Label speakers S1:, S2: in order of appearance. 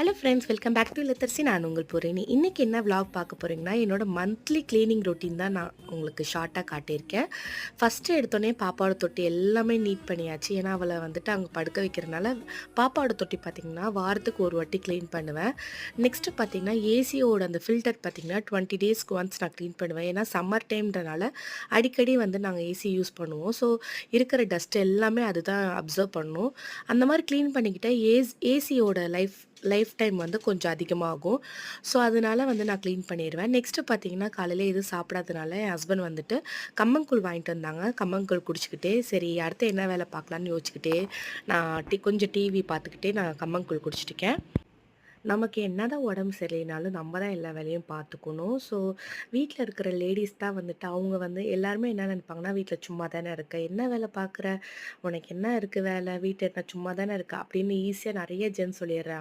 S1: Hello friends, welcome back to literacy. நான் உங்கள் பூரணி. இன்றைக்கி என்ன vlog பார்க்க போகிறீங்கன்னா, என்னோட மந்த்லி க்ளீனிங் ரொட்டீன் தான் நான் உங்களுக்கு ஷார்ட்டாக காட்டியிருக்கேன். ஃபஸ்ட்டு எடுத்தோடனே பாப்பாவோட தொட்டி எல்லாமே நீட் பண்ணியாச்சு. ஏன்னா அவளை வந்துட்டு அங்கே படுக்க வைக்கிறனால பாப்பாவோட தொட்டி பார்த்திங்கன்னா வாரத்துக்கு ஒரு வாட்டி க்ளீன் பண்ணுவேன். நெக்ஸ்ட்டு பார்த்திங்கன்னா ஏசியோட அந்த ஃபில்டர் பார்த்திங்கன்னா 20 டேஸ்க்கு ஒன்ஸ் நான் க்ளீன் பண்ணுவேன். ஏன்னா சம்மர் டைம்ன்றனால அடிக்கடி வந்து நாங்கள் ஏசி யூஸ் பண்ணுவோம். ஸோ இருக்கிற டஸ்ட் எல்லாமே அதுதான் அப்சர்வ் பண்ணும். அந்த மாதிரி க்ளீன் பண்ணிக்கிட்டால் ஏசியோட லைஃப் டைம் வந்து கொஞ்சம் அதிகமாகும். ஸோ அதனால வந்து நான் க்ளீன் பண்ணிருவேன். நெக்ஸ்ட்டு பார்த்தீங்கன்னா, காலையில எதுவும் சாப்பிடாதனால என் ஹஸ்பண்ட் வந்துட்டு கம்மங்கூழ் வாங்கிட்டு வந்தாங்க. கம்மங்கூழ் குடிச்சுக்கிட்டே, சரி அடுத்து என்ன வேலை பார்க்கலான்னு யோசிச்சுக்கிட்டே, நான் கொஞ்சம் டிவி பார்த்துக்கிட்டே நான் கம்மங்கூழ் குடிச்சிட்டுருக்கேன். நமக்கு என்னதான் உடம்பு சரியில்லைனாலும் நம்ம தான் எல்லா வேலையும் பார்த்துக்கணும். ஸோ வீட்டில் இருக்கிற லேடீஸ் தான் வந்துட்டு அவங்க வந்து எல்லாருமே என்ன நினைப்பாங்கன்னா, வீட்டில் சும்மா தானே இருக்க, என்ன வேலை பார்க்குற, உனக்கு என்ன இருக்குது வேலை, வீட்டில் என்ன சும்மா தானே இருக்க அப்படின்னு ஈஸியாக நிறைய ஜென்ஸ் சொல்லிடுறாங்க.